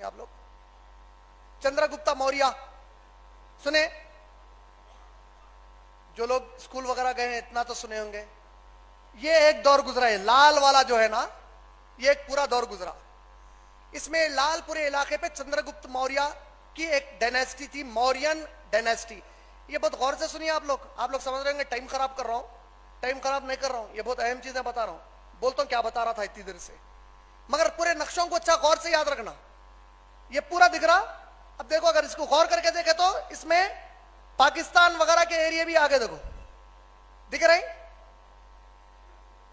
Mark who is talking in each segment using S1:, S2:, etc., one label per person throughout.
S1: क्या आप लोग? चंद्रगुप्त मौर्य सुने? जो लोग स्कूल वगैरह गए हैं इतना तो सुने होंगे। ये एक दौर गुजरा है, लाल वाला जो है ना, ये एक पूरा दौर गुजरा। इसमें लाल पूरे इलाके पे चंद्रगुप्त मौर्य की एक डायनेस्टी थी, मौर्यन डायनेस्टी। ये बहुत गौर से सुनिए आप लोग समझ रहे होंगे टाइम खराब कर रहा हूं, टाइम खराब नहीं कर रहा हूं, ये बहुत अहम चीजें बता रहा हूं। बोलता हूं क्या बता रहा था इतनी देर से, मगर पूरे नक्शों को अच्छा गौर से याद रखना। ये पूरा दिख रहा, अब देखो अगर इसको गौर करके देखे तो इसमें पाकिस्तान वगैरह के एरिया भी आगे देखो दिख रहे।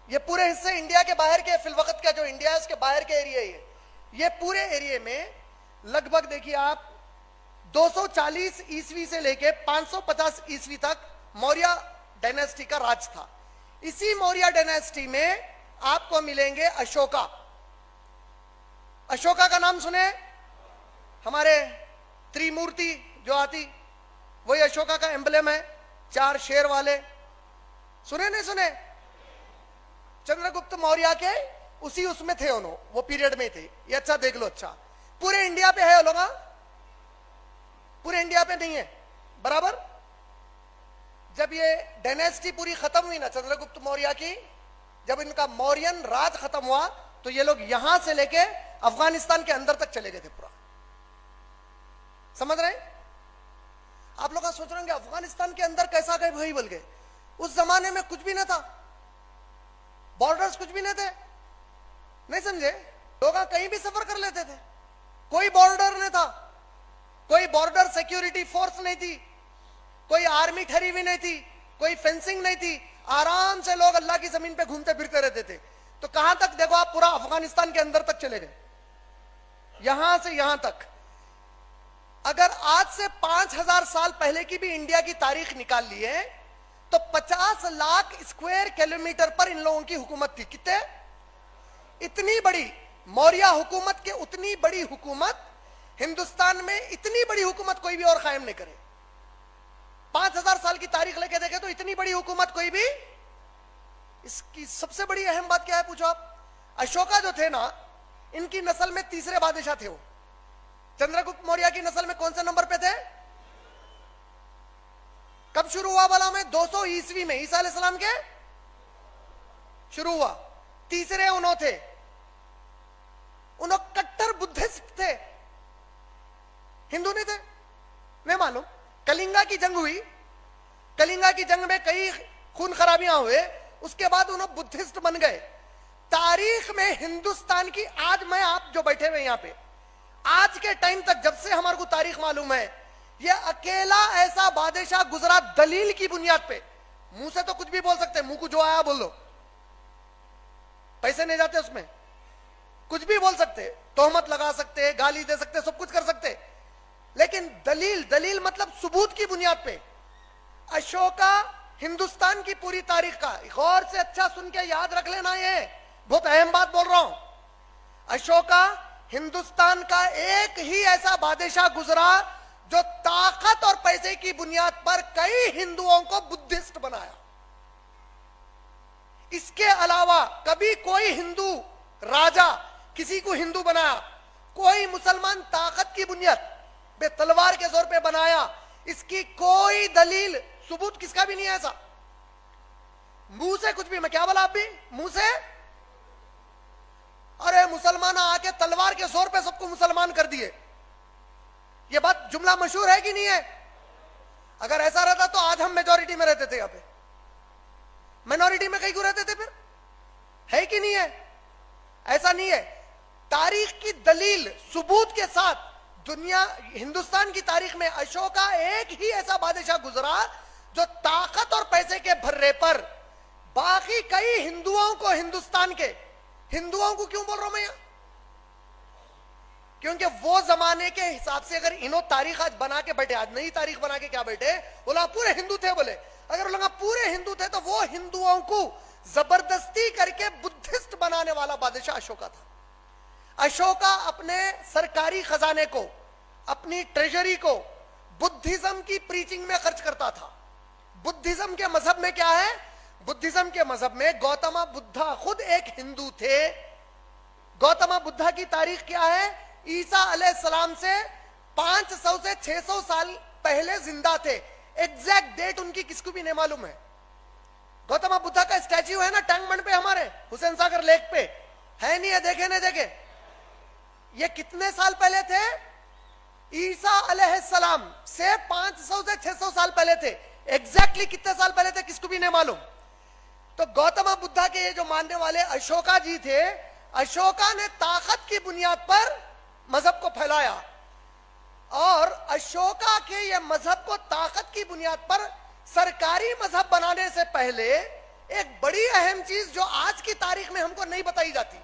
S1: ये पूरे हिस्से इंडिया के बाहर के, फिलवक्त का जो इंडिया है उसके बाहर के एरिया है। ये पूरे एरिया में लगभग देखिए आप 240 ईस्वी से लेके 550 ईस्वी तक मौर्य डायनेस्टी का राज था। इसी मौर्य डायनेस्टी में आपको मिलेंगे अशोका। अशोका का नाम सुने? हमारे त्रिमूर्ति जो आती, वही अशोका का एम्बलेम है, 4 शेर वाले। सुने नहीं सुने? चंद्रगुप्त मौर्य के उसी उसमें थे उन्होंने, वो पीरियड में थे। ये अच्छा देख लो, अच्छा पूरे इंडिया पे है लोग, पूरे इंडिया पे नहीं है बराबर। जब ये डायनेस्टी पूरी खत्म हुई ना चंद्रगुप्त मौर्य की, जब इनका मौर्यन राज खत्म हुआ तो ये लोग यहां से लेके अफगानिस्तान के अंदर तक चले गए थे पूरा। समझ रहे हैं आप लोग? सोच रहे होंगे अफगानिस्तान के अंदर कैसा गए भाई बोल के। उस जमाने में कुछ भी ना था, बॉर्डर्स कुछ भी नहीं थे, नहीं समझे? लोग कहीं भी सफर कर लेते थे, कोई बॉर्डर नहीं था, कोई बॉर्डर सिक्योरिटी फोर्स नहीं थी, कोई आर्मी ठहरी हुई नहीं थी, कोई फेंसिंग नहीं थी। आराम से लोग अल्लाह की जमीन पे घूमते फिरते रहते थे। तो कहां तक देखो आप, पूरा अफगानिस्तान के अंदर तक चले गए, यहां से यहां तक। अगर आज से 5000 साल पहले की भी इंडिया की तारीख निकाल ली है तो 50 लाख स्क्वायर किलोमीटर पर इन लोगों की हुकूमत थी। कितने? इतनी बड़ी मौर्य हुकूमत के, उतनी बड़ी हुकूमत हिंदुस्तान में, इतनी बड़ी हुकूमत कोई भी और कायम नहीं करे। 5000 साल की तारीख लेके देखे तो इतनी बड़ी हुकूमत कोई भी। इसकी सबसे बड़ी अहम बात क्या है पूछो आप? अशोका जो थे ना, इनकी नस्ल में तीसरे बादशाह थे वो। चंद्रगुप्त मौर्य की नस्ल में कौन से नंबर पे थे? कब शुरू हुआ वाला में? 200 ईस्वी में ईसा अलैहिस्सलाम के शुरू हुआ। तीसरे उन्हों थे, उन्हों कट्टर बुद्धिस्ट थे, हिंदू नहीं थे, नहीं मालूम। कलिंगा की जंग हुई, कलिंगा की जंग में कई खून खराबियां हुए, उसके बाद उन्होंने बुद्धिस्ट बन गए। तारीख में हिंदुस्तान की, आज मैं आप जो बैठे हुए यहां पे, आज के टाइम तक जब से हमारे को तारीख मालूम है, ये अकेला ऐसा बादशाह गुजरा दलील की बुनियाद पे। मुंह से तो कुछ भी बोल सकते, मुंह को जो आया बोल दो, पैसे नहीं जाते उसमें, कुछ भी बोल सकते, तोहमत लगा सकते, गाली दे सकते, सब कुछ कर सकते, लेकिन दलील, दलील मतलब सबूत की बुनियाद पे। अशोका हिंदुस्तान की पूरी तारीख का, गौर से अच्छा सुन के याद रख लेना, ये बहुत अहम बात बोल रहा हूं। अशोका हिंदुस्तान का एक ही ऐसा बादशाह गुजरा जो ताकत और पैसे की बुनियाद पर कई हिंदुओं को बुद्धिस्ट बनाया। इसके अलावा कभी कोई हिंदू राजा किसी को हिंदू बनाया, कोई मुसलमान ताकत की बुनियाद पे तलवार के जोर पे बनाया, इसकी कोई दलील सबूत किसका भी नहीं है ऐसा। मुंह से कुछ भी, मैं क्या बोला आप भी, मुंह से अरे मुसलमान आके तलवार के जोर पे सबको मुसलमान कर दिए, ये बात जुमला मशहूर है कि नहीं है? अगर ऐसा रहता तो आज हम मेजॉरिटी में रहते थे, यहां पे माइनॉरिटी में कहीं क्यों रहते थे फिर? है कि नहीं है? ऐसा नहीं है। तारीख की दलील सबूत के साथ दुनिया, हिंदुस्तान की तारीख में अशोका एक ही ऐसा बादशाह गुजरा जो ताकत और पैसे के भर्रे पर बाकी कई हिंदुओं को, हिंदुस्तान के हिंदुओं को क्यों बोल रहा हूं मैं यहां? क्योंकि वो जमाने के हिसाब से अगर इन्हों तारीख आज बना के बैठे, आज नई तारीख बना के क्या बैठे, बोला पूरे हिंदू थे, बोले अगर लोग पूरे हिंदू थे तो वो हिंदुओं को जबरदस्ती करके बुद्धिस्ट बनाने वाला बादशाह अशोका था। अशोका अपने सरकारी खजाने को, अपनी ट्रेजरी को बुद्धिज्म की प्रीचिंग में खर्च करता था। बुद्धिज्म के मजहब में क्या है? बुद्धिज्म के मजहब में गौतम बुद्धा खुद एक हिंदू थे। गौतम बुद्धा की तारीख क्या है? ईसा अलैहिस्सलाम से 500 से 600 साल पहले जिंदा थे। एग्जैक्ट डेट उनकी किसको भी नहीं मालूम है। गौतम बुद्धा का स्टैच्यू है ना टैंक बंड पे, हमारे हुसैन सागर लेक पे है, नहीं है? देखे नहीं देखे? ये कितने साल पहले थे? ईसा अलैहिस्सलाम से 500 से 600 साल पहले थे। एग्जैक्टली कितने साल पहले थे किसको भी नहीं मालूम। तो गौतम बुद्धा के ये जो मानने वाले अशोका जी थे, अशोका ने ताकत की बुनियाद पर मजहब को फैलाया, और अशोका के ये मजहब को ताकत की बुनियाद पर सरकारी मजहब बनाने से पहले एक बड़ी अहम चीज जो आज की तारीख में हमको नहीं बताई जाती,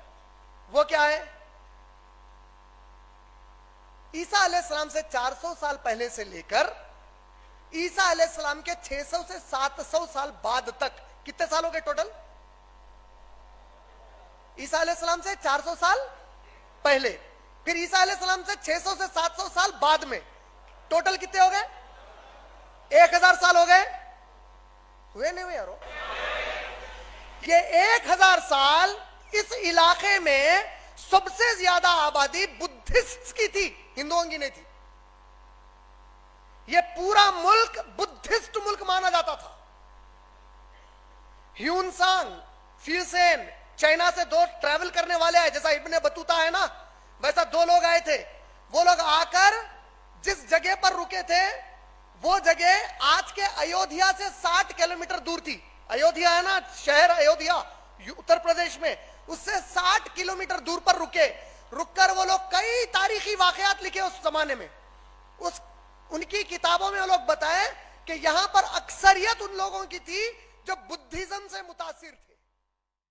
S1: वो क्या है? ईसा अलैहिस्सलाम से 400 साल पहले से लेकर ईसा अलैहिस्सलाम के 600 से 700 साल बाद तक कितने साल हो गए टोटल? ईसा अलैहिस्सलाम से 400 साल पहले, फिर ईसा अलैहिस्सलाम से 600 से 700 साल बाद में, टोटल कितने हो गए? 1000 साल हो गए। हुए नहीं हुए यारो? ये 1000 साल इस इलाके में सबसे ज्यादा आबादी बुद्धिस्ट की थी, हिंदुओं की नहीं थी। ये पूरा मुल्क बुद्धिस्ट मुल्क माना जाता था। ह्यूनसांग, फ्यूसेन, चाइना से 2 ट्रैवल करने वाले आए, जैसा इब्ने बतूता है ना, वैसा 2 लोग आए थे। वो लोग आकर जिस जगह पर रुके थे, वो जगह आज के अयोध्या से 60 किलोमीटर दूर थी। अयोध्या है ना शहर, अयोध्या उत्तर प्रदेश में, उससे 60 किलोमीटर दूर पर रुककर वो लोग कई तारीखी वाकयात लिखे उस जमाने में। उनकी किताबों में वो लोग बताए कि यहां पर अक्सरियत उन लोगों की थी जो बुद्धिज्म से मुतासिर थे।